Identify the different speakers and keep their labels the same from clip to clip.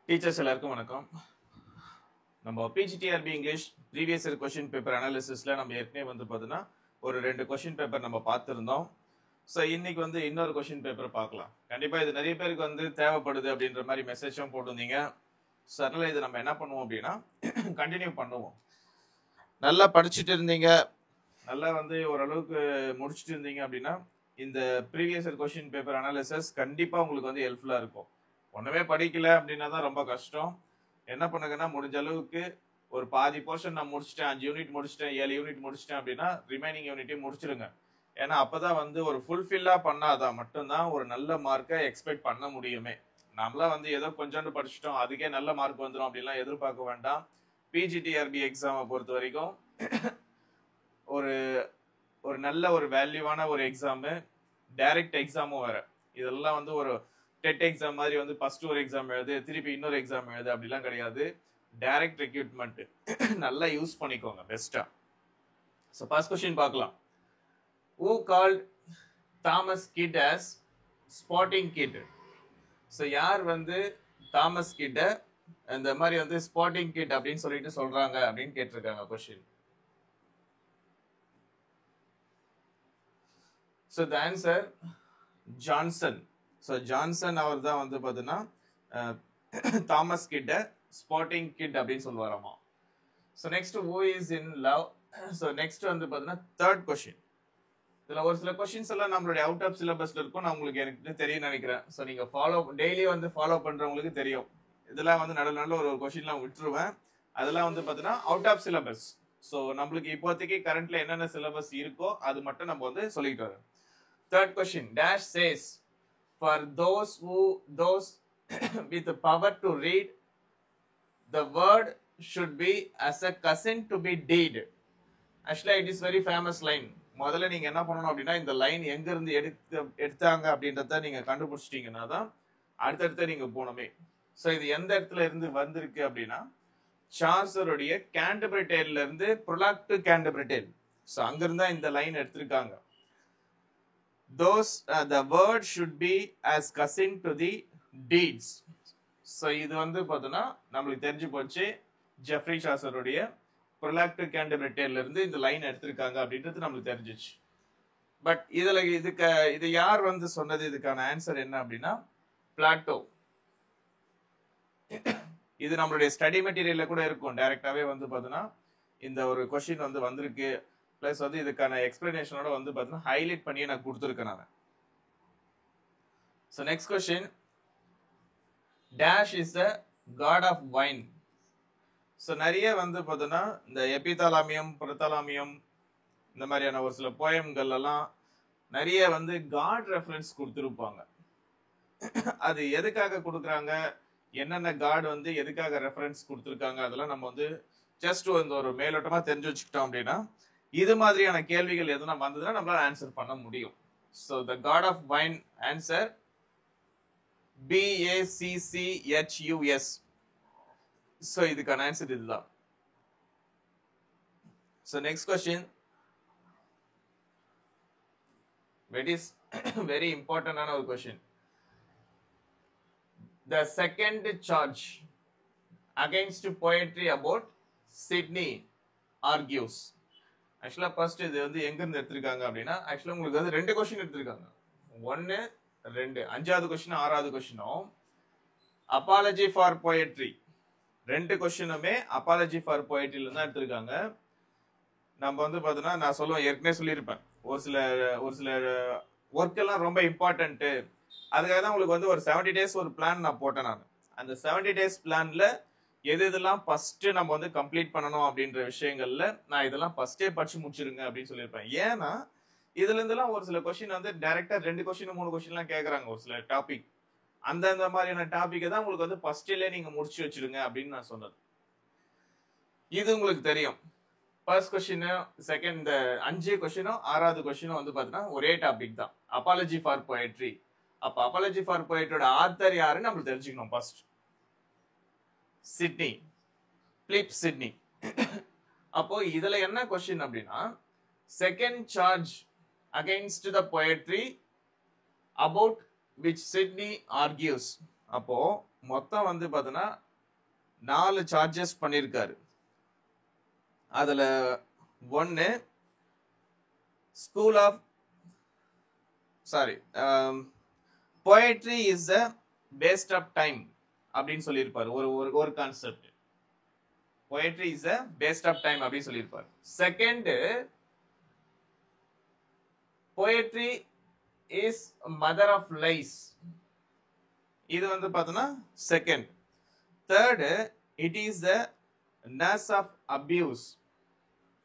Speaker 1: Teachers எல்லாருக்கும் வணக்கம். நம்ம PG TRB English previous year question paper அனாலிசிஸ்ல நம்ம ஏற்கனவே வந்து பார்த்தீங்கன்னா ஒரு 2 கொஸ்டின் பேப்பர் நம்ம பார்த்துருந்தோம். ஸோ இன்னைக்கு வந்து இன்னொரு கொஸ்டின் பேப்பர் பார்க்கலாம். கண்டிப்பா இது நிறைய பேருக்கு வந்து தேவைப்படுது அப்படின்ற மாதிரி மெசேஜும் போட்டிருந்தீங்க. ஸோ அதனால இது நம்ம என்ன பண்ணுவோம் அப்படின்னா கண்டினியூ பண்ணுவோம். நல்லா படிச்சுட்டு இருந்தீங்க, நல்லா வந்து ஓரளவுக்கு முடிச்சுட்டு இருந்தீங்க அப்படின்னா இந்த previous year question paper analysis கண்டிப்பா உங்களுக்கு வந்து ஹெல்ப்ஃபுல்லா இருக்கும். ஒண்ணுமே படிக்கல அப்படின்னா தான் ரொம்ப கஷ்டம். என்ன பண்ணுங்கன்னா முடிஞ்ச அளவுக்கு ஒரு பாதி போர்ஷன் நான் முடிச்சிட்டேன், 5 யூனிட் முடிச்சிட்டேன், 7 யூனிட் முடிச்சிட்டேன் அப்படின்னா ரிமைனிங் யூனிட்டையும் முடிச்சிருங்க. ஏன்னா அப்பதான் வந்து ஒரு ஃபுல்ஃபில்லா பண்ணாதான் மட்டும்தான் ஒரு நல்ல மார்க்கை எக்ஸ்பெக்ட் பண்ண முடியுமே. நம்மளா வந்து ஏதோ கொஞ்சோண்டு படிச்சிட்டோம் அதுக்கே நல்ல மார்க் வந்துடும் அப்படின்லாம் எதிர்பார்க்க வேண்டாம். பிஜிடிஆர்பி எக்ஸாமை பொறுத்த வரைக்கும் ஒரு ஒரு நல்ல ஒரு வேல்யூவான ஒரு எக்ஸாமு, டைரக்ட் எக்ஸாமும் வேற. இதெல்லாம் வந்து ஒரு டெட் எக்ஸாம் மாதிரி வந்து ஃபர்ஸ்ட் ஒரு எக்ஸாம் எழுது திருப்பி இன்னொரு எக்ஸாம் எழுது அப்படிலாம் கிடையாது. டைரக்ட் ரெக்ரூட்மெண்ட் நல்லா யூஸ் பண்ணிக்கோங்க பெஸ்டா. ஸோ ஃபர்ஸ்ட் கொஸ்டின் பார்க்கலாம். Who called Thomas Kidd as spotting kid? So யார் வந்து தாமஸ் கிட்ட இந்த மாதிரி வந்து ஸ்பாட்டிங் கிட் அப்படின்னு சொல்லிட்டு சொல்றாங்க அப்படின்னு கேட்டிருக்காங்க question. So the answer Johnson. So Johnson அவர் தான் வந்து பார்த்தீங்கன்னா தாமஸ் கிட்ட ஸ்பாட்டிங் கிட் அப்படின்னு சொல்லுவாராமா. So next who is in love? So next வந்து பார்த்தீங்கன்னா தேர்ட் கொஸ்டின். இதில் ஒரு சில கொஸ்டின்ஸ் எல்லாம் நம்மளுடைய அவுட் ஆஃப் சிலபஸ்ல இருக்கும். நான் உங்களுக்கு எனக்கு தெரியும் நினைக்கிறேன். ஸோ நீங்க டெய்லி வந்து ஃபாலோ பண்றவங்களுக்கு தெரியும். இதெல்லாம் வந்து நல்ல ஒரு கொஸ்டின்லாம் விட்டுருவேன். அதெல்லாம் வந்து பார்த்தீங்கன்னா அவுட் ஆஃப் சிலபஸ். ஸோ நம்மளுக்கு இப்போதைக்கு கரண்ட்ல என்னென்ன சிலபஸ் இருக்கோ அது மட்டும் நம்ம வந்து சொல்லிட்டு வரோம். Third question dash chase for those with the power to read, the word should be as a cousin to be deed. Actually it is very famous line. முதல்ல நீங்க என்ன பண்ணணும் அப்படின்னா இந்த லைன் எங்க இருந்து எடுத்தாங்க அப்படின்றத நீங்க கண்டுபிடிச்சிட்டீங்கன்னா தான் அடுத்தடுத்து நீங்க போனோமே. ஸோ இது எந்த இடத்துல இருந்து வந்திருக்கு அப்படின்னா சார்சருடைய கேண்டர்பரி டேல்ல இருந்து prologue to Canterbury Tale. So அங்கிருந்தா இந்த லைன் எடுத்திருக்காங்க. The word should be as cousin to the deeds. So இது வந்து பார்த்தோன்னா நம்மளுக்கு தெரிஞ்சு போச்சு. ஜெஃப்ரி சார்சருடைய ப்ரொலாக் டு கேண்டர்பரி டேல்ல இருந்து இந்த லைன் எடுத்திருக்காங்க அப்படின்றது நம்மளுக்கு தெரிஞ்சிச்சு. பட் இது யார் வந்து சொன்னது? இதுக்கான ஆன்சர் என்ன அப்படின்னா பிளாட்டோ. இது நம்மளுடைய ஸ்டடி மெட்டீரியல்ல கூட இருக்கும். டைரக்டாவே வந்து பார்த்தோன்னா இந்த ஒரு கொஸ்டின் வந்து வந்திருக்கு. பிளஸ் வந்து இதுக்கான எக்ஸ்பிளனேஷனோட வந்து பார்த்தீங்கன்னா ஹைலைட் பண்ணி நான் கொடுத்துருக்கேன் நான். So next question dash is the god of wine. So நிறைய வந்து பார்த்தோன்னா இந்த எபிதாலாமியம் புரதாலாமியம் இந்த மாதிரியான ஒரு சில போயம்கள் எல்லாம் நிறைய வந்து காட் ரெஃபரன்ஸ் கொடுத்துருப்பாங்க. அது எதுக்காக கொடுக்குறாங்க, என்னென்ன காட் வந்து எதுக்காக ரெஃபரன்ஸ் கொடுத்துருக்காங்க அதெல்லாம் நம்ம வந்து ஜஸ்ட் வந்து ஒரு மேலோட்டமா தெரிஞ்சு வச்சுக்கிட்டோம் அப்படின்னா இது மாதிரியான கேள்விகள் எதுனா வந்ததுன்னா நம்மளால ஆன்சர் பண்ண முடியும். So the god of wine answer BACCHUS. So இதுக்கான ஆன்சர் இதுதான். ஸோ நெக்ஸ்ட் கொஸ்டின் வெரி இம்பார்ட்டன்டான ஒரு question. The second charge against poetry about Sydney argues. Actually first இது வந்து எங்க இருந்து எடுத்திருக்காங்க அப்படின்னா ஆக்சுவலா உங்களுக்கு வந்து 2 கொஸ்டின் எடுத்திருக்காங்க. 1 2 5வது கொஸ்டின் 6வது கொஸ்டினும் அப்பாலஜி ஃபார் போயட்ரி 2 கொஸ்டினுமே அப்பாலஜி ஃபார் போயட்ரில தான் எடுத்திருக்காங்க. நம்ம வந்து பார்த்தோன்னா நான் சொல்லுவேன் ஏற்கனவே சொல்லியிருப்பேன் ஒரு சில ஒர்க் எல்லாம் ரொம்ப இம்பார்ட்டன்ட். அதுக்காக தான் உங்களுக்கு வந்து ஒரு 70 days ஒரு பிளான் நான் போட்டேன். நான் அந்த 70 days பிளான்ல எதெல்லாம் ஃபர்ஸ்ட் நம்ம வந்து கம்ப்ளீட் பண்ணணும் அப்படின்ற விஷயங்கள்ல நான் இதெல்லாம் ஃபர்ஸ்டே படிச்சு முடிச்சிருங்க அப்படின்னு சொல்லியிருப்பேன். ஏன்னா இதுல இருந்தெல்லாம் ஒரு சில கொஸ்டின் வந்து டைரக்டா 2 கொஸ்டின் 3 கொஸ்டின்லாம் கேட்கறாங்க. ஒரு சில டாபிக் அந்த மாதிரியான டாபிக்கை தான் உங்களுக்கு வந்து ஃபர்ஸ்ட்லேயே நீங்க முடிச்சு வச்சிருங்க அப்படின்னு நான் சொன்னது. இது உங்களுக்கு தெரியும். ஃபர்ஸ்ட் கொஸ்டின் செகண்ட் இந்த 5 கொஸ்டினும் 6வது கொஸ்டினும் வந்து பார்த்தீங்கன்னா ஒரே டாபிக் தான், அப்பாலஜி ஃபார் போயட்ரி. அப்ப அப்பாலஜி ஃபார் போயட்ரியோட ஆத்தர் யாருன்னு நம்ம தெரிஞ்சுக்கணும். First Sidney, Philip Sidney. அப்போ இதுல என்ன கொஸ்டின் அப்படின்னா second charge against the poetry about which Sydney argues அப்போ மொத்தம் வந்து பார்த்தோன்னா 4 சார்ஜஸ் பண்ணியிருக்காரு. அதில் ஒன்று school of poetry is the waste of time அப்படின்னு சொல்லியிருப்பாரு. ஒரு concept poetry is a waste of time அப்படின்னு சொல்லியிருப்பாரு. Second poetry is mother of lies, இது வந்து பார்த்தோன்னா செகண்ட். Third it is the nurse of abuse.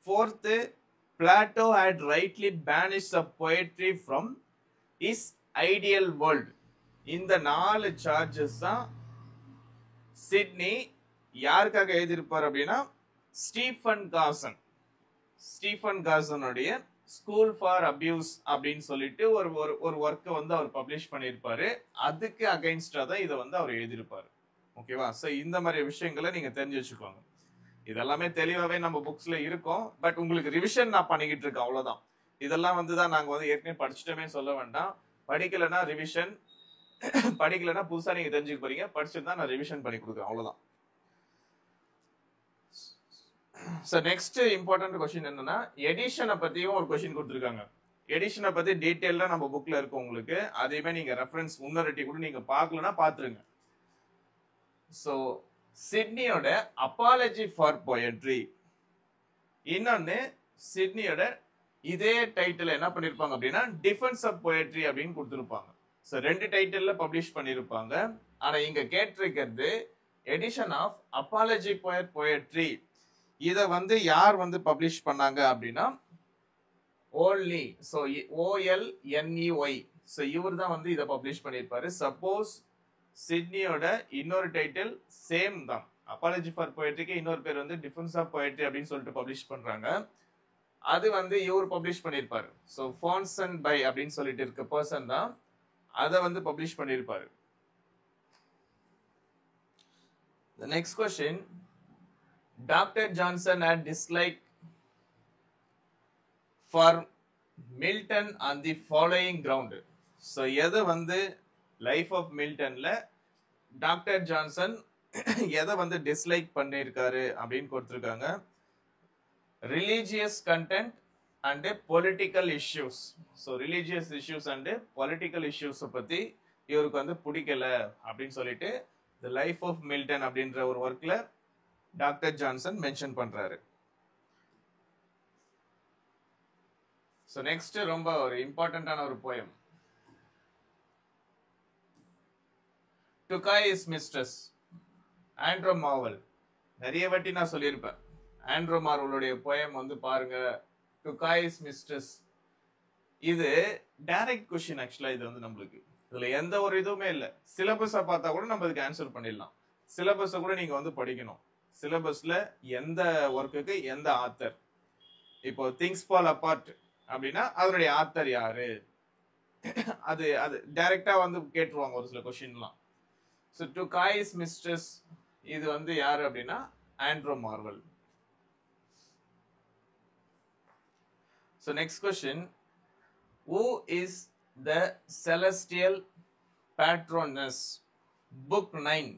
Speaker 1: fourth Plato had rightly banished the poetry from his ideal world. இந்த 4 charges தான் Sydney யாருக்காக எழுதியிருப்பார் அப்படின்னா ஸ்டீஃபன் காசனுடைய ஸ்கூல் ஃபார் அபியூஸ் அப்படின்னு சொல்லிட்டு ஒரு ஒர்க்கை வந்து அவர் பப்ளிஷ் பண்ணியிருப்பாரு. அதுக்கு அகைன்ஸ்டா தான் இதை வந்து அவர் எழுதியிருப்பாரு. ஓகேவா? ஸோ இந்த மாதிரி விஷயங்களை நீங்க தெரிஞ்சு வச்சுக்கோங்க. இதெல்லாமே தெளிவாகவே நம்ம புக்ஸ்ல இருக்கும். பட் உங்களுக்கு ரிவிஷன் நான் பண்ணிக்கிட்டு இருக்கேன், அவ்வளவுதான். இதெல்லாம் வந்து தான் நாங்கள் வந்து ஏற்கனவே படிச்சுட்டோமே சொல்ல வேண்டாம். படிக்கலைன்னா ரிவிஷன், படிக்கலைன்னா புதுசாக நீங்கள் தெரிஞ்சுக்க போறீங்க. படிச்சுட்டு தான் நான் ரிவிஷன் பண்ணி கொடுக்குறேன், அவ்வளோதான். ஸோ நெக்ஸ்ட் இம்பார்ட்டன்ட் கொஸ்டின் என்னன்னா, எடிஷனை பற்றியும் ஒரு கொஸ்டின் கொடுத்துருக்காங்க. எடிஷனை பற்றி டீட்டெயிலாக நம்ம புக்கில் இருக்கும் உங்களுக்கு. அதையுமே நீங்கள் ரெஃபரன்ஸ் முன்னரட்டி கூட நீங்கள் பார்க்கலன்னா பார்த்துருங்க. ஸோ சிட்னியோட அப்பாலஜி ஃபார் போயட்ரி, இன்னொன்னு சிட்னியோட இதே டைட்டில் என்ன பண்ணிருப்பாங்க அப்படின்னா டிஃபென்ஸ் ஆஃப் போயட்ரி அப்படின்னு கொடுத்துருப்பாங்க. ஸோ 2 டைட்டில்ல பப்ளிஷ் பண்ணிருப்பாங்க. ஆனா இங்க கேட்டிருக்கிறது edition of Apology for Poetry. இதை வந்து யார் வந்து பப்ளிஷ் பண்ணாங்க அப்படின்னா ஓல்னி. So OLNEY. ஸோ இவர் தான் வந்து இதை பப்ளிஷ் பண்ணியிருப்பாரு. சப்போஸ் சிட்னியோட இன்னொரு டைட்டில் சேம் தான், அப்பாலஜி ஃபார் போயட்ரிக்கு இன்னொரு பேர் வந்து டிஃபென்ஸ் ஆஃப் போயட்ரி அப்படின்னு சொல்லிட்டு பப்ளிஷ் பண்றாங்க. அது வந்து இவர் பப்ளிஷ் பண்ணியிருப்பாரு. ஸோ ஃபான்சன் பை அப்படின்னு சொல்லிட்டு இருக்க பர்சன் தான் அதை வந்து பப்ளிஷ் பண்ணியிருப்பாரு. The next question, Dr. Johnson had dislike for Milton on the following ground. So எதை வந்து லைஃப் ஆஃப் மில்டன்ல டாக்டர் ஜான்சன் எதை வந்து டிஸ்லைக் பண்ணியிருக்காரு அப்படின்னு கொடுத்துருக்காங்க. Religious content and political issues. So religious issues and political இஷ்யூஸை பற்றி இவருக்கு வந்து பிடிக்கல அப்படின்னு சொல்லிட்டு தி லைஃப் ஆஃப் மில்டன் அப்படின்ற ஒரு ஒர்க்ல டாக்டர் ஜான்சன் மென்ஷன் பண்றாரு. ஸோ நெக்ஸ்ட் ரொம்ப ஒரு இம்பார்ட்டன்டான ஒரு poem, To Kai is Mistress, Andrew Marvell. நிறைய வாட்டி நான் சொல்லியிருப்பேன், ஆண்ட்ரோ மார்வலுடைய போயம் வந்து பாருங்க, To Kai is Mistress. இது டைரக்ட் கொஸ்டின். ஆக்சுவலா இது வந்து நம்மளுக்கு இதுல எந்த ஒரு இதுவுமே இல்லை. சிலபஸை பார்த்தா கூட நம்ம இதுக்கு ஆன்சர் பண்ணிடலாம். சிலபஸை கூட நீங்க வந்து படிக்கணும். சிலபஸ்ல எந்த ஒர்க்குக்கு எந்த ஆத்தர், இப்போ திங்ஸ் ஃபால் அபார்ட் அப்படின்னா அதனுடைய ஆத்தர் யாரு, அது டைரக்டா வந்து கேட்டுருவாங்க ஒரு சில கொஸ்டின்லாம். So To Kai is Mistress இது வந்து யாரு அப்படின்னா Andro Marvel. So next question, who is the celestial patroness? Book 9.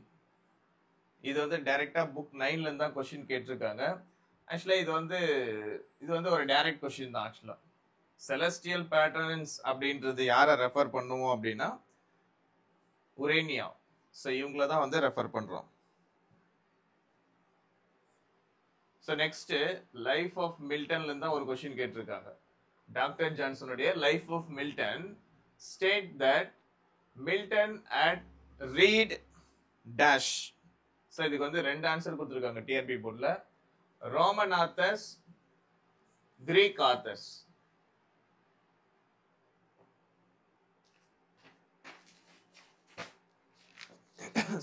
Speaker 1: இது வந்து டைரக்டா புக் 9ல இருந்து தான் கொஸ்டின் கேட்டிருக்காங்க. ஆக்சுவலா இது வந்து ஒரு டைரக்ட் கொஸ்டின் தான். ஆக்சுவலா செலஸ்டியல் பேட்ரன்ஸ் அப்படின்றது யாரை ரெஃபர் பண்ணுவோம் அப்படின்னா உரேனியா. ஸோ இவங்கள தான் வந்து ரெஃபர் பண்றோம். ஸோ நெக்ஸ்ட் லைஃப் ஆஃப் மில்டன்ல இருந்து தான் ஒரு கொஸ்டின் கேட்டிருக்காங்க. டாக்டர் ஜான்சனுடைய Life of Milton state that Milton at read dash. So இதுக்கு வந்து 2 ஆன்சர் கொடுத்துருக்காங்க டிஆர்பி போர்டில். Roman authors, Greek authors.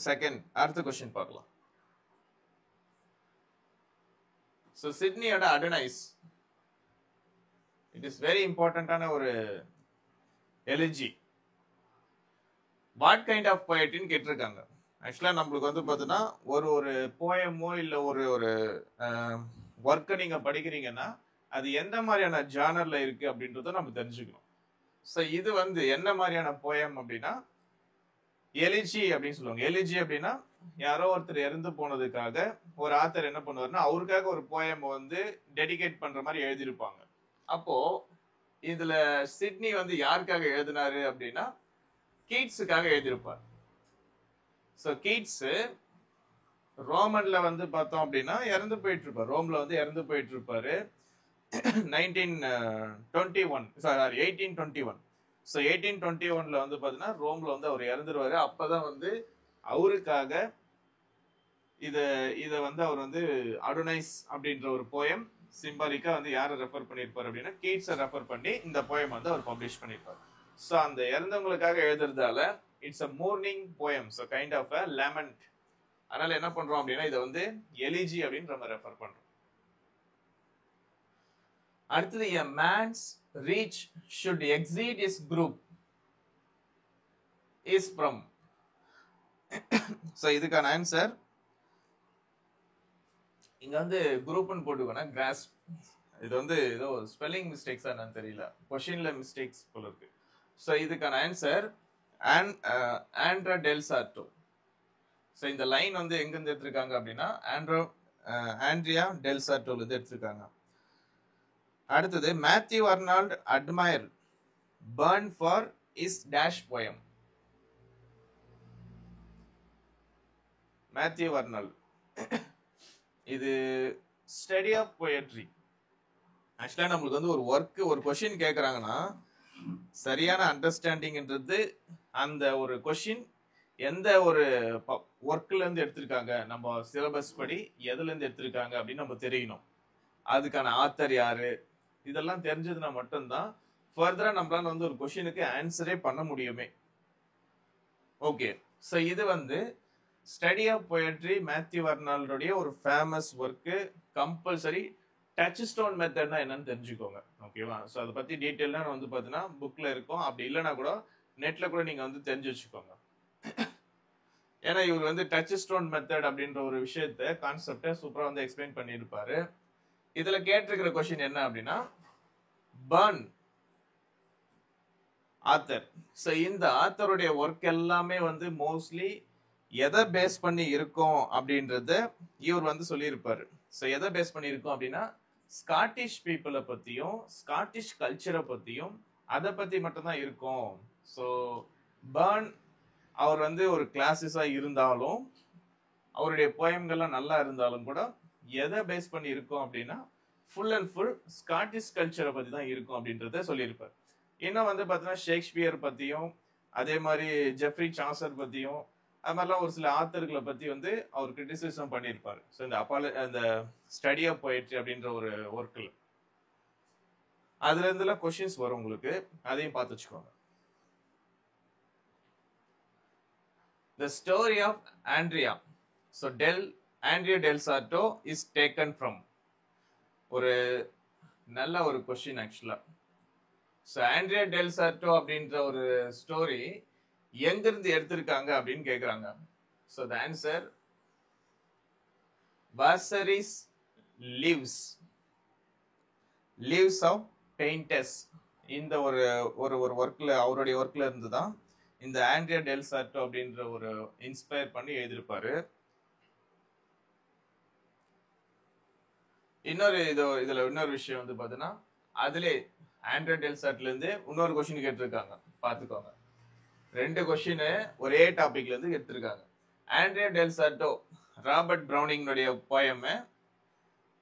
Speaker 1: Second, அடுத்த கொஸ்டின் பார்க்கலாம். ஸோ சிட்னியோட அடனைஸ், இட் இஸ் வெரி இம்பார்ட்டன்டான ஒரு எலிஜி. வாட் கைண்ட் ஆஃப் போயட்ரின்னு கேட்டிருக்காங்க. ஆக்சுவலா நம்மளுக்கு வந்து பார்த்தீங்கன்னா ஒரு போயமோ இல்லை ஒரு ஒர்க்கை நீங்க படிக்கிறீங்கன்னா அது எந்த மாதிரியான ஜானர்ல இருக்கு அப்படின்றத நம்ம தெரிஞ்சுக்கணும். ஸோ இது வந்து என்ன மாதிரியான போயம் அப்படின்னா எலிஜி அப்படின்னு சொல்லுவாங்க. எலிஜி அப்படின்னா யாரோ ஒருத்தர் இறந்து போனதுக்காக ஒரு ஆத்தர் என்ன பண்ணுவாருன்னா அவருக்காக ஒரு போயம் வந்து டெடிகேட் பண்ற மாதிரி எழுதியிருப்பாங்க. அப்போ இதுல சிட்னி வந்து யாருக்காக எழுதினாரு அப்படின்னா கீட்ஸுக்காக எழுதியிருப்பார். ஸோ கீட்ஸ் ரோமன்ல வந்து பார்த்தோம் அப்படின்னா இறந்து போயிட்டு இருப்பார். ரோம்ல வந்து இறந்து போயிட்டு இருப்பாரு 1821. ஸோ 1821ல வந்து பார்த்தீங்கன்னா ரோம்ல வந்து அவர் இறந்துருவாரு. அப்பதான் வந்து அவருக்காக இதை வந்து அவர் வந்து அடோனைஸ் அப்படின்ற ஒரு போயம் சிம்பாலிக்கா வந்து யாரை ரெஃபர் பண்ணியிருப்பார் அப்படின்னா கீட்ஸை ரெஃபர் பண்ணி இந்த போயம் வந்து அவர் பப்ளிஷ் பண்ணியிருப்பார். ஸோ அந்த இறந்தவங்களுக்காக எழுதுறதால it's a mourning poem, so kind of a lament. அதனால என்ன பண்றோம் அப்படின்னா இதை வந்து எலிஜி அப்படின்னு நம்ம ரெஃபர் பண்றோம். அடுத்தது a man's reach should exceed his group is from. so இதுக்கான ஆன்சர் இங்க வந்து குரூப்னு போட்டுக்கோனா grasp. இது வந்து ஏதோ ஸ்பெல்லிங் மிஸ்டேக்ஸா என்னன்னு தெரியல, கொஸ்டின்ல மிஸ்டேக்ஸ் போல இருக்கு. சோ இதுக்கான ஆன்சர் ஆண்ட்ரா டெல் சார்ட்டோ. சோ இந்த லைன் வந்து எங்க இருந்து எடுத்திருக்காங்க அப்படின்னா ஆண்ட்ரியா டெல் சார்ட்டோல இருந்து எடுத்திருக்காங்க. அடுத்தது Matthew Arnold admire burn for is dash poem. Matthew Arnold இது ஸ்டடி ஆஃப் போயட்ரி. ஆக்சுவலா நம்மளுக்கு வந்து ஒரு கொஸ்டின் கேட்கறாங்கன்னா சரியான அண்டர்ஸ்டாண்டிங்ன்றது அந்த ஒரு கொஸ்டின் எந்த ஒரு ஒர்க்ல இருந்து எடுத்திருக்காங்க, நம்ம சிலபஸ் படி எதுல இருந்து எடுத்திருக்காங்க அப்படின்னு நம்ம தெரியணும். அதுக்கான ஆத்தர் யாரு இதெல்லாம் தெரிஞ்சதுன்னா மட்டும்தான் ஃபர்தரா நம்மளால வந்து ஒரு கொஸ்டினுக்கு ஆன்சரே பண்ண முடியுமே. ஓகே, ஸோ இது வந்து ஸ்டடி ஆஃப் போயட்ரி மேத்யூ அர்னால்டோடைய ஒரு famous work. Compulsory touchstone மெத்தட்னா என்னன்னு தெரிஞ்சுக்கோங்க. ஓகேவா? ஸோ அதை பத்தி டீட்டெயிலா வந்து பார்த்தீங்கன்னா புக்ல இருக்கும். அப்படி இல்லைன்னா கூட நெட்ல கூட நீங்க வந்து தெரிஞ்சு வச்சுக்கோங்க. ஏன்னா இவர் வந்து டச் ஸ்டோன் மெத்தட் அப்படின்ற ஒரு விஷயத்த கான்செப்டை சூப்பரா வந்து எக்ஸ்பிளைன் பண்ணியிருப்பாரு. இதுல கேட்டிருக்கிற கொஸ்டின் என்ன அப்படின்னா பர்ன் ஆத்தர். ஸோ இந்த ஆத்தருடைய ஒர்க் எல்லாமே வந்து மோஸ்ட்லி எதை பேஸ் பண்ணி இருக்கும் அப்படின்றத இவர் வந்து சொல்லியிருப்பாரு. ஸோ எதை பேஸ் பண்ணி இருக்கும் அப்படின்னா ஸ்காட்டிஷ் பீப்புளை பத்தியும் ஸ்காட்டிஷ் கல்ச்சரை பத்தியும் அதை பத்தி மட்டும்தான் இருக்கும். ஸோ பர்ன் அவர் வந்து ஒரு கிளாஸஸா இருந்தாலும் அவருடைய போயம்கள்லாம் நல்லா இருந்தாலும் கூட எதை பேஸ் பண்ணி இருக்கும் அப்படின்னா ஃபுல் அண்ட் ஃபுல் ஸ்காட்டிஷ் கல்ச்சரை பத்தி தான் இருக்கும் அப்படின்றத சொல்லியிருப்பார். இன்னும் வந்து பார்த்தீங்கன்னா ஷேக்ஸ்பியர் பத்தியும் அதே மாதிரி ஜெஃப்ரி சாசர் பத்தியும் அது மாதிரிலாம் ஒரு சில ஆத்தர்களை பத்தி வந்து அவர் கிரிட்டிசிசம் பண்ணியிருப்பாரு. ஸோ இந்த ஸ்டடி ஆஃப் போயட்ரி அப்படின்ற ஒரு ஒர்க்கில் அதுல இருந்துலாம் கொஸ்டின்ஸ் வரும் உங்களுக்கு, அதையும் பார்த்து வச்சுக்கோங்க. The story of Andrea. So Andrea del Sarto is taken from. ஒரு நல்ல ஒரு கொஸ்டின் ஆக்சுவலா. ஸோ ஆண்ட்ரியா டெல் சார்ட்டோ அப்படின்ற ஒரு ஸ்டோரி எங்கிருந்து எடுத்திருக்காங்க அப்படின்னு கேட்குறாங்க. So the answer Vasari's Lives of Painters. இந்த ஒரு ஒர்க்ல அவருடைய ஒர்க்ல இருந்து தான் இந்த ஆண்ட்ரியா டெல் சார்ட்டோ அப்படின்ற ஒரு இன்ஸ்பயர் பண்ணி எழுதியிருப்பாரு. இதுல இன்னொரு விஷயம் வந்து பாத்தீங்கன்னா அதுல ஆண்ட்ரியா டெல் சார்ட்ல இருந்து இன்னொரு கொஸ்டின் கேட்டிருக்காங்க, பாத்துக்கோங்க. 2 கொஸ்டின் ஒரே டாபிக்ல இருந்து எடுத்திருக்காங்க. ஆண்ட்ரியா டெல் சார்ட்டோ ராபர்ட் ப்ரௌனிங்கோடைய போயம்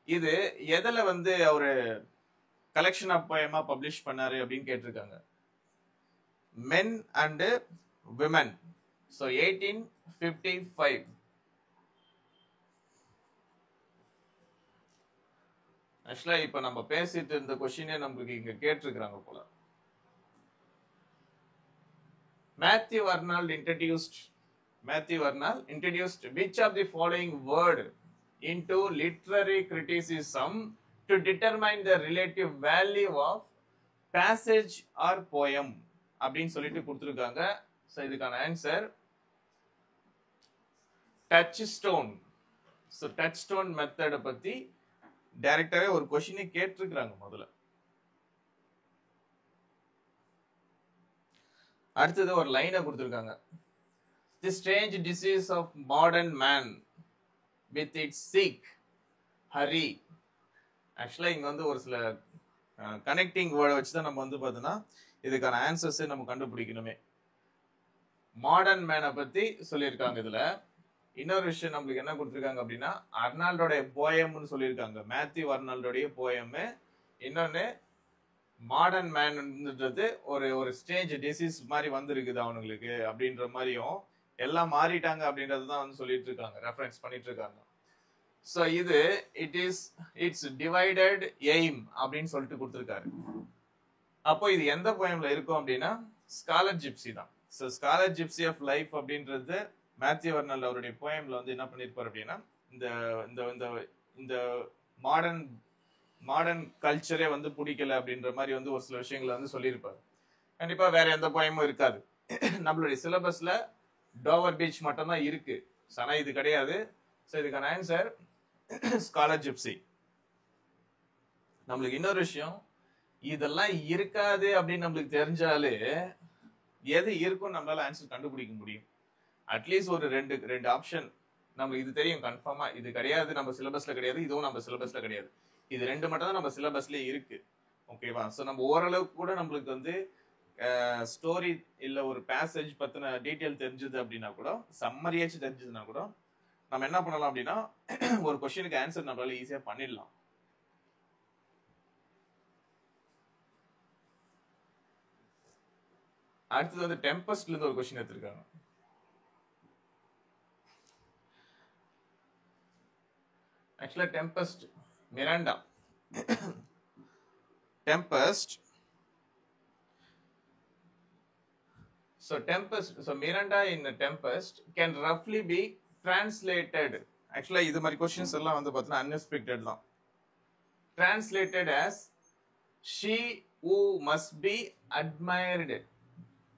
Speaker 1: இது எதுல வந்து அவரு கலெக்ஷன் ஆஃப் போயமா பப்ளிஷ் பண்ணாரு அப்படின்னு கேட்டிருக்காங்க. Men and women. ஸோ 1855. ஆக்சுவலா இப்ப நம்ம பேசிட்டு இருந்த கொஸ்டினே நமக்கு இங்க கேட்டிருக்கிறாங்க போல. Matthew Arnold introduced which of the following word into literary criticism to determine the relative value of passage or poem அப்படின்னு சொல்லிட்டு கொடுத்திருக்காங்க. சோ இதுக்கான answer touchstone. So touchstone மெத்தட பத்தி டைரக்டாவே ஒரு கொஸ்டினை கேட்டிருக்கிறாங்க முதல்ல. அடுத்தது ஒரு லைனை கொடுத்திருக்காங்க. The strange disease of modern man with its sick hurry. ஆக்சுவலா இங்க வந்து ஒரு சில கனெக்டிங் வேர்டை வச்சு தான் நம்ம வந்து பார்த்தோன்னா இதுக்கான ஆன்சர்ஸ் நம்ம கண்டுபிடிக்கணுமே. மாடர்ன் மேனை பத்தி சொல்லியிருக்காங்க. இதுல இன்னொரு விஷயம் நம்மளுக்கு என்ன கொடுத்துருக்காங்க அப்படின்னா அர்னால்டோடைய போயம்னு சொல்லியிருக்காங்க. மேத்யூ அர்னால்டோடைய போயம். இன்னொன்னு மாடர்ன் மேன்ன்றது ஒரு ஸ்டேஜ் டிசீஸ் மாதிரி வந்திருக்குது அவனுங்களுக்கு அப்படின்ற மாதிரியும் எல்லாம் மாறிட்டாங்க அப்படின்றது தான் வந்து சொல்லிட்டு இருக்காங்க, ரெஃபரன்ஸ் பண்ணிட்டு இருக்காங்க. ஸோ இது இட்ஸ் டிவைடட் எய்ம் அப்படின்னு சொல்லிட்டு கொடுத்துருக்காரு. அப்போ இது எந்த போயம்ல இருக்கும் அப்படின்னா ஸ்காலர் ஜிப்சி தான். So Scholar Gypsy of life அப்படின்றது மேத்யூ அர்னால்ட் அவருடைய போயம்ல வந்து என்ன பண்ணிருப்பார் அப்படின்னா இந்த இந்த இந்த இந்த மாடர்ன் கல்ச்சரே வந்து பிடிக்கல அப்படின்ற மாதிரி வந்து ஒரு சில விஷயங்களை வந்து சொல்லியிருப்பாரு. கண்டிப்பா வேற எந்த போயமும் இருக்காது. நம்மளுடைய சிலபஸ்ல டோவர் பீச் மட்டும் தான் இருக்கு. ஆனா இது கிடையாது. ஸோ இதுக்கான ஆன்சர் ஸ்காலர் ஜிப்சி. நம்மளுக்கு இன்னொரு விஷயம், இதெல்லாம் இருக்காது அப்படின்னு நம்மளுக்கு தெரிஞ்சாலே எது இருக்கும் நம்மளால ஆன்சர் கண்டுபிடிக்க முடியும். அட்லீஸ்ட் ஒரு ரெண்டு ஆப்ஷன் நம்மளுக்கு இது தெரியும் கன்ஃபார்மா. இது கிடையாது, நம்ம சிலபஸ்ல கிடையாது, இதுவும் நம்ம சிலபஸ்ல கிடையாது. இது ரெண்டு மட்டும் தான் நம்ம சிலபஸ்லயே இருக்கு. ஓகேவா? ஸோ நம்ம ஓரளவுக்கு கூட நம்மளுக்கு வந்து ஸ்டோரி இல்ல ஒரு பேசேஜ் பத்தின டீட்டெயில் தெரிஞ்சது அப்படின்னா கூட, சம்மரியாச்சும் தெரிஞ்சதுன்னா கூட நம்ம என்ன பண்ணலாம் அப்படின்னா ஒரு கொஸ்டினுக்கு ஆன்சர் நம்மளால ஈஸியா பண்ணிடலாம். அடுத்தது வந்து டெம்பஸ்ட்ல இருந்து ஒரு கொஸ்டின் எடுத்திருக்காங்க. Actually Tempest Miranda. Tempest. So Miranda in the Tempest can roughly be translated. Actually இது மாதிரி questions எல்லாம் வந்து பார்த்தா unexpected தான். Translated as she who must be admired.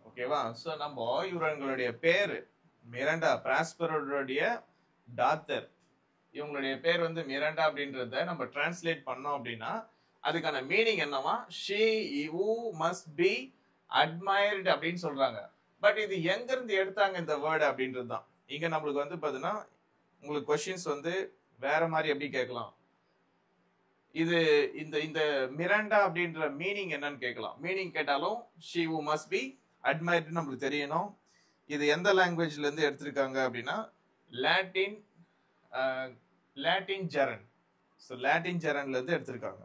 Speaker 1: ஓகேவா? ஸோ நம்ம இவங்களுடைய பேரு மிராண்டா, பிராஸ்பரோடைய டாத்தர், இவங்களுடைய பேர் வந்து மிராண்டா அப்படின்றத நம்ம டிரான்ஸ்லேட் பண்ணோம் அப்படின்னா அதுக்கான மீனிங் என்னவா, she who must be admired அப்படின்னு சொல்றாங்க. பட் இது எங்க இருந்து எடுத்தாங்க இந்த வேர்டு அப்படின்றது தான் இங்க நம்மளுக்கு வந்து பாத்தீங்கன்னா உங்களுக்கு கொஸ்டின்ஸ் வந்து வேற மாதிரி எப்படி கேட்கலாம். இது இந்த இந்த மிராண்டா அப்படின்ற மீனிங் என்னன்னு கேட்கலாம். மீனிங் கேட்டாலும் she who must be admired நம்மளுக்கு தெரியணும். இது எந்த லாங்குவேஜ்ல இருந்து எடுத்திருக்காங்க அப்படின்னா லாட்டின் ஜெரன். ஸோ லாட்டின் ஜெரன்ல இருந்து எடுத்திருக்காங்க.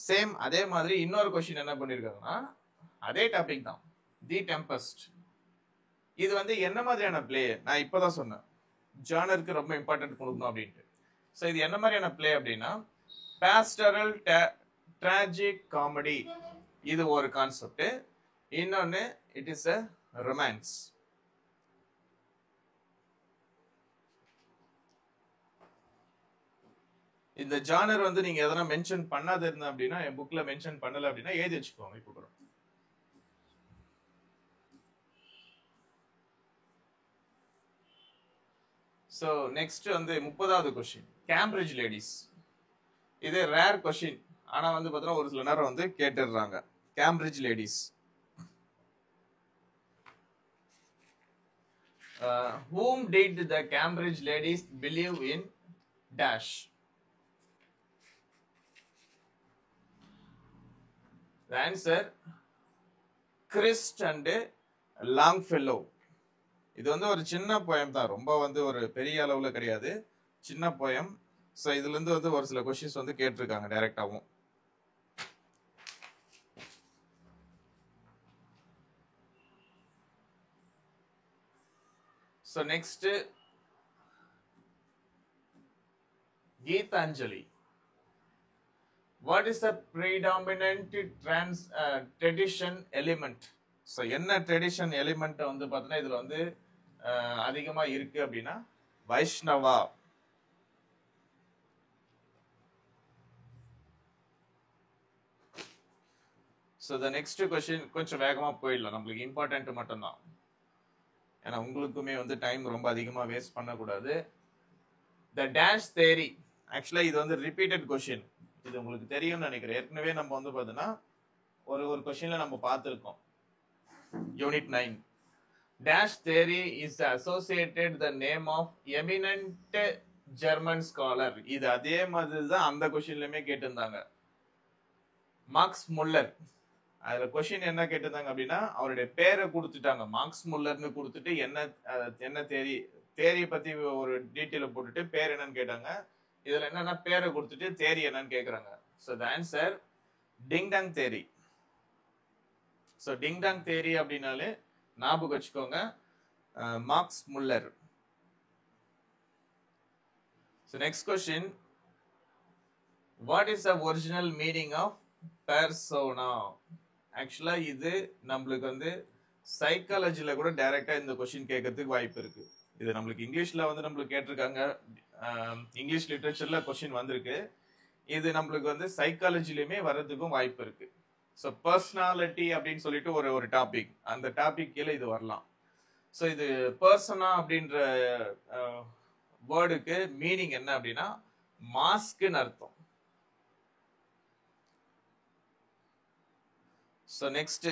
Speaker 1: சேம் அதே மாதிரி இன்னொரு கொஸ்டின் என்ன பண்ணிருக்காங்கன்னா அதே டாபிக் தான், தி டெம்பஸ்ட். இது வந்து என்ன மாதிரியான பிளே, நான் இப்பதான் சொன்னேன் ஜானருக்கு ரொம்ப இம்பார்ட்டன்ட் கொடுக்கணும் அப்படின்ட்டு. ஸோ இது என்ன மாதிரியான பிளே அப்படின்னா பாஸ்டரல் ட்ராஜிக் காமெடி, இது ஒரு கான்செப்ட். இன்னொன்னு இட் இஸ் a ரொமான்ஸ். இந்த ஜானர் வந்து நீங்க எதனா மென்ஷன் பண்ணாத இருந்த அப்படின்னா என் புக்ல மென்ஷன் பண்ணல அப்படின்னா எழுதி வச்சுக்கோங்க. இப்போ கூட சோ நெக்ஸ்ட் வந்து 30வது क्वेश्चन, கேம்பிரிட்ஜ் லேடிஸ். இது ரேர் क्वेश्चन, ஆனா வந்து பார்த்தா ஒரு சில நேரம் வந்து கேட்டுறாங்க. Cambridge ladies. whom did the Cambridge ladies believe in dash? The answer Christ and Longfellow. இது வந்து ஒரு சின்ன போயம் தான், ரொம்ப வந்து ஒரு பெரிய அளவுல கிடையாது, சின்ன போயம். ஸோ இதுல இருந்து வந்து ஒரு சில கொஸ்டின்ஸ் வந்து கேட்டிருக்காங்க டைரக்டாவும். So next Gitanjali. What is the predominant tradition element? So என்ன ட்ரெடிஷன் எலிமெண்ட் வந்து பார்த்தீங்கன்னா இதுல வந்து அதிகமா இருக்கு அப்படின்னா Vaishnava. So the next question கொஞ்சம் வேகமா போயிடலாம், நம்மளுக்கு இம்பார்ட்டன்ட் மட்டும்தான், ஏன்னா உங்களுக்குமே வந்து டைம் ரொம்ப அதிகமா வேஸ்ட் பண்ணக்கூடாது. த டேஷ் தேரி. ஆக்சுவலா இது வந்து ரிப்பீட்டட் கொஸ்டின், இது உங்களுக்கு தெரியும்னு நினைக்கிறேன். ஏற்கனவே நம்ம வந்து பார்த்தீங்கன்னா ஒரு கொஸ்டின்ல நம்ம பார்த்துருக்கோம். Unit 9 dash theory is associated the name of eminent German scholar. இது அதே மாதிரி தான் அந்த क्वेश्चनலயே கேட்டிருந்தாங்க. Marks Muller. அதுல क्वेश्चन என்ன கேட்டிருந்தாங்க அப்படினா அவருடைய பேரை கொடுத்துட்டாங்க. மார்க்ஸ் முல்லர்னு கொடுத்துட்டு என்ன தேரி பத்தி ஒரு டீடைல் போட்டுட்டு பேர் என்னன்னு கேட்டாங்க. இதுல என்னன்னா பேரை கொடுத்துட்டு தேரி என்னன்னு கேக்குறாங்க. So the answer ding dong theory. So ding dong theory அப்படினாலே ஞாபகம் வச்சுக்கோங்க marks Muller. So next question, what is the original meaning of persona? Actually இது நம்மளுக்கு வந்து சைக்காலஜில கூட டைரக்டா இந்த क्वेश्चन கேட்கிறதுக்கு வாய்ப்பு இருக்கு. இது நம்மளுக்கு இங்கிலீஷ்ல வந்து நம்மளுக்கு கேட்டிருக்காங்க. இங்கிலீஷ் லிட்டரேச்சர்ல क्वेश्चन வந்திருக்கு. இது நம்மளுக்கு வந்து சைக்காலஜிலயுமே வரதுக்கும் வாய்ப்பு இருக்கு. ஸோ பர்சனாலிட்டி அப்படின்னு சொல்லிட்டு ஒரு டாபிக், அந்த டாபிக் கீழே இது வரலாம். ஸோ இது பர்சனா அப்படின்ற வேர்டுக்கு மீனிங் என்ன அப்படின்னா மாஸ்க்னு அர்த்தம். So next,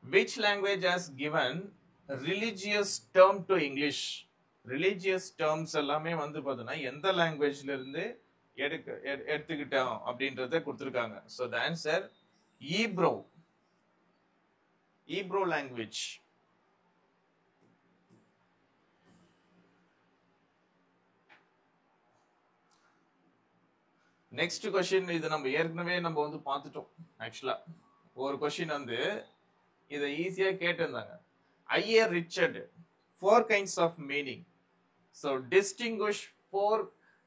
Speaker 1: which language has given religious term to English? Religious terms எல்லாமே வந்து பார்த்தீங்கன்னா எந்த லாங்குவேஜ்ல இருந்து எடுத்துக்கிட்டோம் அப்படின்றத கொடுத்துருக்காங்க. So the answer eyebrow language. Next question, இது நம்ம ஏற்கனவே வந்து பார்த்துட்டோம். ஆக்சுவலா ஒரு क्वेश्चन வந்து இதை ஈஸியா கேட்டிருந்தாங்க. Iyer Richard 4 kinds of meaning. So distinguish 4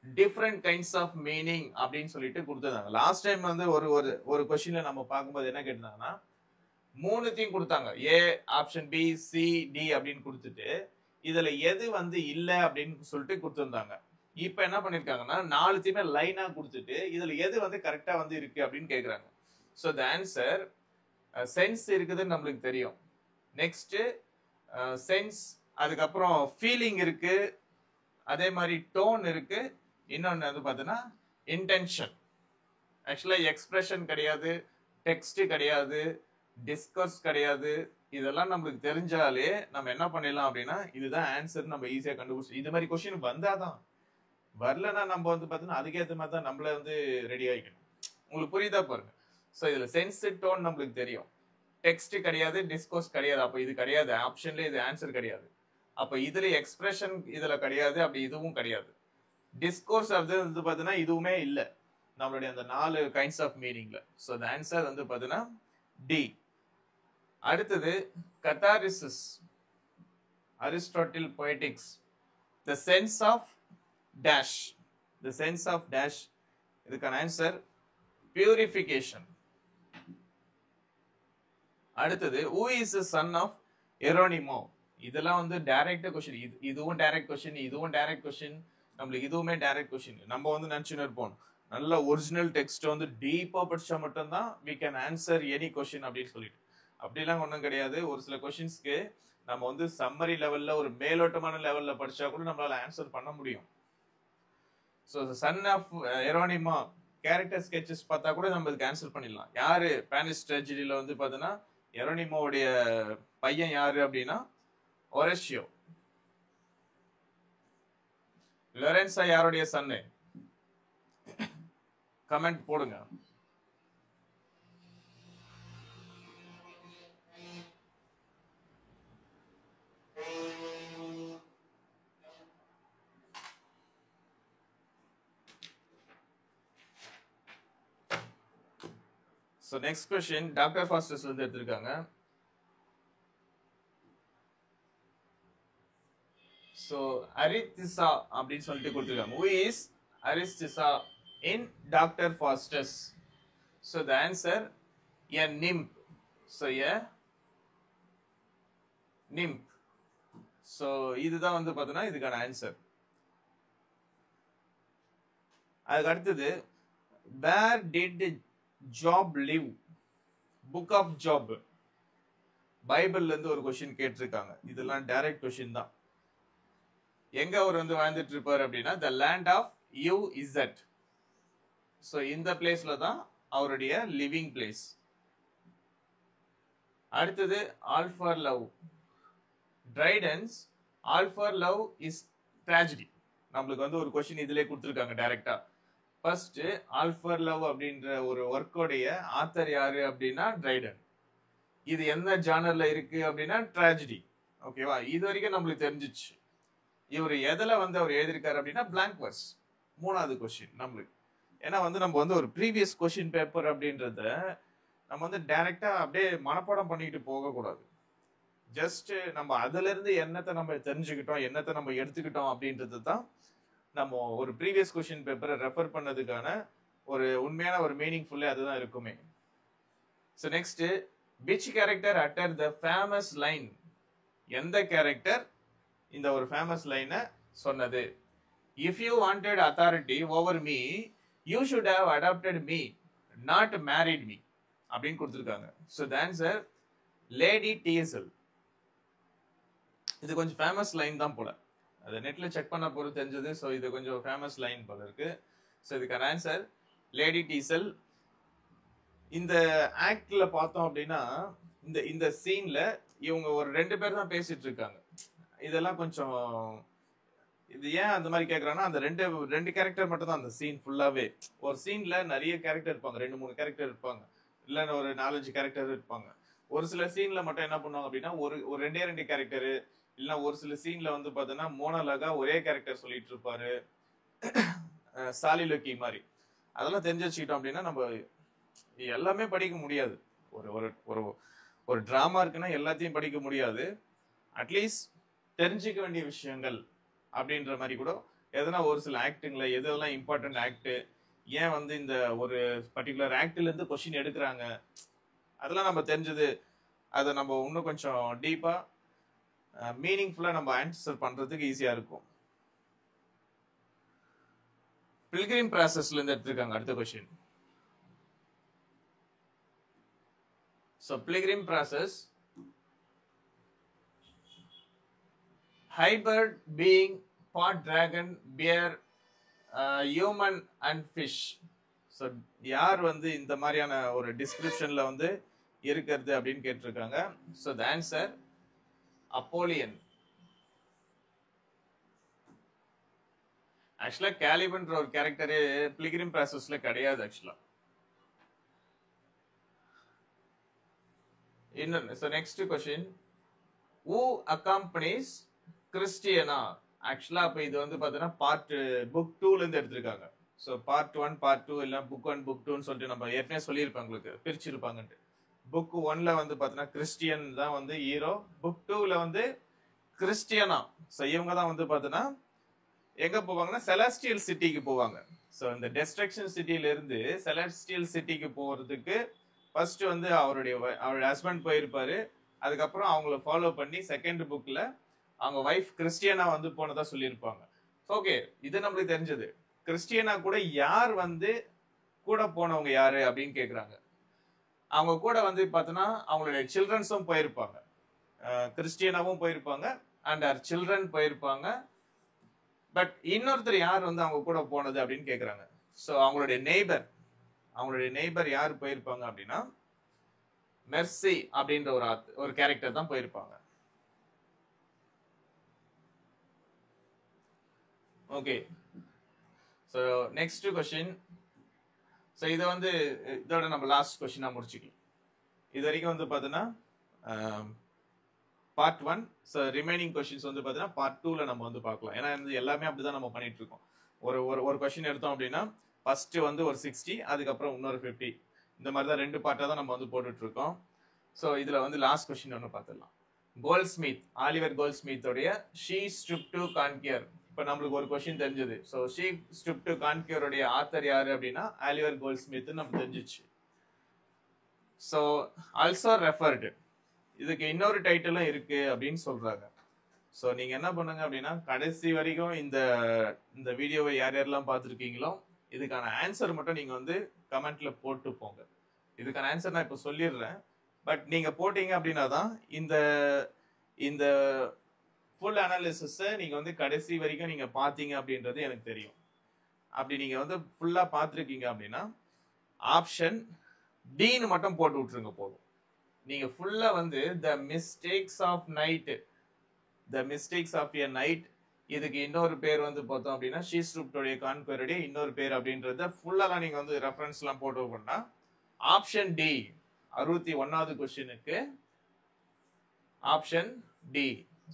Speaker 1: different kinds of meaning அப்படின்னு சொல்லிட்டு கொடுத்துருந்தாங்க. லாஸ்ட் டைம் வந்து ஒரு क्वेश्चनல நம்ம பார்க்கும்போது என்ன கேட்டாங்கன்னா மூணுத்தையும் கொடுத்தாங்க. ஏ, ஆப்ஷன் பி, சி, டி அப்படின்னு கொடுத்துட்டு இதுல எது வந்து இல்ல அப்படின்னு சொல்லிட்டு கொடுத்துருந்தாங்க. இப்ப என்ன பண்ணிருக்காங்கன்னா நாலுத்தையுமே லைனா கொடுத்துட்டு இதுல எது வந்து கரெக்டா வந்து இருக்கு அப்படின்னு கேக்குறாங்க. ஸோ த ஆன்சர் சென்ஸ் இருக்குதுன்னு நம்மளுக்கு தெரியும். நெக்ஸ்ட் சென்ஸ், அதுக்கப்புறம் ஃபீலிங் இருக்கு, அதே மாதிரி டோன் இருக்கு, இன்னொன்னு வந்து பார்த்தீங்கன்னா இன்டென்ஷன். ஆக்சுவலா எக்ஸ்பிரஷன் கிடையாது, டெக்ஸ்ட் கிடையாது, டிஸ்கர்ஸ் கிடையாது. இதெல்லாம் நம்மளுக்கு தெரிஞ்சாலே நம்ம என்ன பண்ணிடலாம் அப்படின்னா இதுதான் ஆன்சர் நம்ம ஈஸியா கண்டுபிடிச்சு. இது மாதிரி கொஸ்டின் வந்தாதான், வரலன்னா நம்ம வந்து பார்த்தீங்கன்னா அதுக்கேற்ற மாதிரி தான் நம்மள வந்து ரெடி ஆகிக்கணும். உங்களுக்கு புரியுதா பாருங்க. ஸோ இதுல சென்ஸ், டோன் நம்மளுக்கு தெரியும், டெக்ஸ்ட் கிடையாது, டிஸ்கோர்ஸ் கிடையாது. அப்ப இது கிடையாது, ஆப்ஷன்ல இது ஆன்சர் கிடையாது. அப்ப இதுல எக்ஸ்பிரஷன் இதுல கிடையாது, அப்படி இதுவும் கிடையாது. டிஸ்கோர்ஸ் வந்து பாத்தீங்கன்னா இதுவுமே இல்ல நம்மளுடைய அந்த 4 கைண்ட்ஸ் ஆஃப் மீனிங்ல. ஸோ த ஆன்சர் வந்து பாத்தீங்கன்னா டி. அடுத்தது catharsis, Aristotle Poetics, the sense of dash. The sense of dash, இதுக்கான ஆன்சர் பியூரிஃபிகேஷன். அடுத்தது who is the son of Hieronimo. இதெல்லாம் வந்து டைரக்ட் क्वेश्चन. இதுவும் டைரக்ட் क्वेश्चन, இதுவும் டைரக்ட் क्वेश्चन, நம்மளுக்கு இதுவுமே டைரக்ட் क्वेश्चन. நம்ம வந்து நினைச்சுன்னு இருப்போம் நல்ல ஒரிஜினல் டெக்ஸ்ட் வந்து டீப்பா படிச்சா மட்டும்தான் we can answer any question அப்படின்னு சொல்லிட்டு. அப்படிலாம் ஒன்றும் கிடையாது. ஒரு சில क्वेश्चंसக்கு நம்ம வந்து சம்மரி லெவல்ல ஒரு மேலோட்டமான லெவல்ல படிச்சா கூட நம்மளால ஆன்சர் பண்ண முடியும். So son of Hieronimo character sketches பார்த்தா கூட நம்ம இதுக்கு ஆன்சர் பண்ணிடலாம். யாரு ஸ்பானிஷ் ட்ரெஜடியில வந்து பார்த்தீங்கன்னா எரோனிமோவுடைய பையன் யாரு அப்படின்னா ஒரேஷியோ. லொரென்சா யாருடைய சன்னு? கமெண்ட் போடுங்க. So next question, Dr. Faustus வந்து எடுத்திருக்காங்க. So Aristarchus அப்படின்னு சொல்லிட்டு கொடுத்திருக்காங்க. Who is Aristarchus in Dr. Faustus? So the answer a nymph. So a nymph. So இதுதான் வந்து பார்த்தீங்கன்னா இதுக்கான ஆன்சர். அதுக்கு அடுத்தது where did Job live? Book of Job. பைபிள்ல இருந்து ஒரு क्वेश्चन கேட்டிருக்காங்க. இதெல்லாம் டைரக்ட் क्वेश्चन தான். எங்க அவர் வந்து வாழ்ந்துட்டு இருப்பார் அப்படின்னா the land of Uz. So இந்த பிளேஸ்ல தான் அவருடைய லிவிங் பிளேஸ். அடுத்தது all for love. Dryden's All for Love is Tragedy. நம்மளுக்கு வந்து ஒரு கொஸ்டின் இதிலே கொடுத்துருக்காங்க டைரக்டா. ஃபர்ஸ்ட் ஆல் ஃபார் லவ் அப்படின்ற ஒரு ஒர்க்கோடைய ஆத்தர் யாரு அப்படின்னா ட்ரைடன். இது எந்த ஜானர்ல இருக்கு அப்படின்னா ட்ராஜடி. ஓகேவா? இது வரைக்கும் நம்மளுக்கு தெரிஞ்சிச்சு. இவர் எதில் வந்து அவர் எழுதியிருக்காரு அப்படின்னா பிளாங்க் வர்ஸ். மூணாவது கொஸ்டின் நம்மளுக்கு. ஏன்னா வந்து நம்ம வந்து ஒரு ப்ரீவியஸ் கொஸ்டின் பேப்பர் அப்படின்றத நம்ம வந்து டைரக்டா அப்படியே மனப்பாடம் பண்ணிட்டு போகக்கூடாது. ஜஸ்ட் நம்ம அதுல இருந்து என்னத்தை நம்ம தெரிஞ்சுக்கிட்டோம், என்னத்தை நம்ம எடுத்துக்கிட்டோம் அப்படின்றது தான் நம்ம ஒரு ப்ரீவியஸ் கொஸ்டின் பேப்பரை ரெஃபர் பண்ணதுக்கான ஒரு உண்மையான ஒரு மீனிங்ஃபுல்லே அதுதான் இருக்குமே. So next, which character utter the famous line? எந்த கேரக்டர் இந்த ஒரு ஃபேமஸ் லைனை சொன்னது? If you wanted authority over me you should have adopted me not married me அப்படின்னு கொடுத்துருக்காங்க. So the answer lady Teazle. இது கொஞ்சம் ஃபேமஸ் லைன் தான் போல, அது நெட்ல செக் பண்ண போது தெரிஞ்சது. ஸோ இது கொஞ்சம் ஃபேமஸ் லைன் போல இருக்கு. ஸோ இதுக்கான ஆன்சர் லேடி டீசல். இந்த ஆக்ட்ல பார்த்தோம் அப்படின்னா இந்த இந்த சீன்ல இவங்க ஒரு 2 பேர் தான் பேசிட்டு இருக்காங்க. இதெல்லாம் கொஞ்சம் இது ஏன் அந்த மாதிரி கேட்கறாங்கன்னா அந்த ரெண்டு கேரக்டர் மட்டும் தான் அந்த சீன் ஃபுல்லாவே. ஒரு சீன்ல நிறைய கேரக்டர் இருப்பாங்க, 2-3 கேரக்டர் இருப்பாங்க, இல்ல ஒரு 4-5 கேரக்டர் இருப்பாங்க. ஒரு சில சீன்ல மட்டும் என்ன பண்ணுவாங்க அப்படின்னா ஒரு 2 கேரக்டர், இல்ல ஒரு சில சீன்ல வந்து பாத்தீங்கன்னா மோனோலாகா ஒரே கேரக்டர் சொல்லிட்டு இருப்பாரு, சாலிலோக்கி மாதிரி. அதெல்லாம் தெரிஞ்சு வச்சுக்கிட்டோம் அப்படின்னா நம்ம எல்லாமே படிக்க முடியாது. ஒரு ஒரு ஒரு ஒரு டிராமா இருக்குன்னா எல்லாத்தையும் படிக்க முடியாது. அட்லீஸ்ட் தெரிஞ்சுக்க வேண்டிய விஷயங்கள் அப்படின்ற மாதிரி கூட எதனா ஒரு சில ஆக்டிங்ல எதெல்லாம் இம்பார்ட்டன்ட் ஆக்ட், ஏன் வந்து இந்த ஒரு பர்டிகுலர் ஆக்ட்ல இருந்து கொஸ்டின் எடுக்கிறாங்க, அதெல்லாம் நம்ம தெரிஞ்சது. அதை நம்ம இன்னும் கொஞ்சம் டீப்பா மீனிங்ஃபுல்லா நம்ம ஆன்சர் பண்றதுக்கு ஈஸியா இருக்கும். பில்கிரிம் ப்ராசஸ்ல இருந்து எடுத்திருக்காங்க அடுத்த question. So pilgrim process, hybrid being part dragon, bear, human and fish. So யார் வந்து இந்த மாதிரியான ஒரு டிஸ்கிரிப்ஷன்ல வந்து இருக்கிறது அப்படின்னு கேட்டிருக்காங்க. So the answer Apollyon. ஆக்சுவலா கேலிபன்ற ஒரு கேரக்டரே பில்கிரிம் ப்ராசஸ்ல கிடையாது ஆக்சுவலா. So next question, who accompanies Christiana? ஆக்சுவலா அப்ப இது வந்து பாத்தீங்கன்னா பார்ட் புக் 2ல இருந்து எடுத்திருக்காங்க. ஸோ பார்ட் 1 பார்ட் 2 இல்ல புக் 1 புக் 2ன்னு சொல்லிட்டு நம்ம ஏற்கனவே சொல்லியிருப்பாங்க, உங்களுக்கு பிரிச்சிருப்பாங்கன்ட்டு. புக் 1ல வந்து பாத்தீங்கன்னா கிறிஸ்டியன் தான் வந்து ஹீரோ, புக் 2ல வந்து கிறிஸ்டியனா. ஸோ இவங்க தான் வந்து பாத்தீங்கன்னா எங்க போவாங்கன்னா செலஸ்டியல் சிட்டிக்கு போவாங்க. ஸோ இந்த டெஸ்ட்ரக்ஷன் சிட்டில இருந்து செலஸ்டியல் சிட்டிக்கு போறதுக்கு ஃபர்ஸ்ட் வந்து அவருடைய ஹஸ்பண்ட் போயிருப்பாரு. அதுக்கப்புறம் அவங்கள ஃபாலோ பண்ணி செகண்ட் புக்ல அவங்க வைஃப் கிறிஸ்டியனா வந்து போனதா சொல்லியிருப்பாங்க. ஓகே, இது நம்மளுக்கு தெரிஞ்சது. கிறிஸ்டியனா கூட யார் வந்து கூட போனவங்க யாரு அப்படின்னு கேக்குறாங்க. அவங்க கூட வந்து பார்த்தோன்னா அவங்களுடைய சில்ட்ரன்ஸும் போயிருப்பாங்க, கிறிஸ்டியனாவும் போயிருப்பாங்க அண்ட் அவர் சில்ட்ரன் போயிருப்பாங்க. பட் இன்னொருத்தர் யார் வந்து அவங்க கூட போனது அப்படின்னு கேக்குறாங்க. ஸோ அவங்களுடைய நெய்பர் யார் போயிருப்பாங்க அப்படின்னா மெர்சி அப்படின்ற ஒரு கேரக்டர் தான் போயிருப்பாங்க. Okay, so next question. So இதை வந்து இதோட நம்ம லாஸ்ட் கொஸ்டினா முடிச்சுக்கலாம். இது வரைக்கும் வந்து பார்த்தீங்கன்னா பார்ட் 1. ஸோ ரிமைனிங் கொஸ்டின்ஸ் வந்து பார்த்தீங்கன்னா பார்ட் 2ல நம்ம வந்து பார்க்கலாம். ஏன்னா எல்லாமே அப்படிதான் நம்ம பண்ணிட்டு இருக்கோம். ஒரு கொஸ்டின் எடுத்தோம் அப்படின்னா ஃபர்ஸ்ட் வந்து ஒரு 60, அதுக்கப்புறம் இன்னொரு 50, இந்த மாதிரி தான் 2 பார்ட்டா தான் நம்ம வந்து போட்டுட்டு இருக்கோம். ஸோ இதுல வந்து லாஸ்ட் கொஸ்டின் ஒன்று பார்த்துடலாம். கோல்ட்ஸ்மித், ஆலிவர் கோல்ட்ஸ்மித்தோடைய ஷீ ஸ்ட்ரிப் டு கான்கியர். இப்போ நம்மளுக்கு ஒரு கொஸ்டின் தெரிஞ்சது. ஸோ ஷீ ஸ்ட்ரிப் டு கான்கியருடைய ஆத்தர் யாரு அப்படின்னா ஆலிவர் கோல்ட்ஸ்மித் நம்ம தெரிஞ்சிச்சு. ஸோ ஆல்சோ ரெஃபர்டு, இதுக்கு இன்னொரு டைட்டிலும் இருக்கு அப்படின்னு சொல்றாங்க. ஸோ நீங்க என்ன பண்ணுங்க அப்படின்னா கடைசி வரைக்கும் இந்த வீடியோவை யாரெல்லாம் பார்த்துருக்கீங்களோ இதுக்கான ஆன்சர் மட்டும் நீங்க வந்து கமெண்ட்ல போட்டு போங்க. இதுக்கான ஆன்சர் நான் இப்போ சொல்லிடுறேன், பட் நீங்க போட்டீங்க அப்படின்னா தான் இந்த ஃபுல் அனாலிசிஸை நீங்க வந்து கடைசி வரைக்கும் நீங்க பார்த்தீங்க அப்படின்றது எனக்கு தெரியும். அப்படி நீங்க வந்து ஃபுல்லா பார்த்துருக்கீங்க அப்படின்னா ஆப்ஷன் டின்னு மட்டும் போட்டு விட்டுருங்க போதும். நீங்க ஃபுல்லா வந்து the mistakes of night the mistakes of a night. இதுக்கு இன்னொரு பேர் வந்து பார்த்தோம் அப்படின்னா ஷீ ஸ்டூப்டுடைய கான்குவருடைய இன்னொரு பேர் அப்படின்றத ஃபுல்லாலாம் நீங்க வந்து ரெஃபரன்ஸ்லாம் போட்டு பண்ணா ஆப்ஷன் டி 61வது கொஸ்டினுக்கு ஆப்ஷன் டி.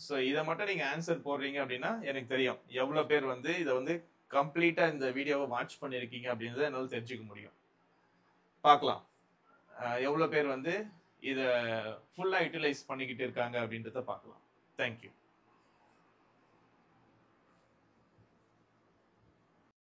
Speaker 1: ஸோ இதை மட்டும் நீங்க ஆன்சர் போடுறீங்க அப்படின்னா எனக்கு தெரியும் எவ்வளவு பேர் வந்து இதை வந்து கம்ப்ளீட்டா இந்த வீடியோவை வாட்ச் பண்ணிருக்கீங்க அப்படின்றத என்னால தெரிஞ்சுக்க முடியும். பார்க்கலாம் எவ்வளவு பேர் வந்து இதை ஃபுல்லா யூட்டிலைஸ் பண்ணிக்கிட்டு இருக்காங்க அப்படின்றத பார்க்கலாம். தேங்க்யூ.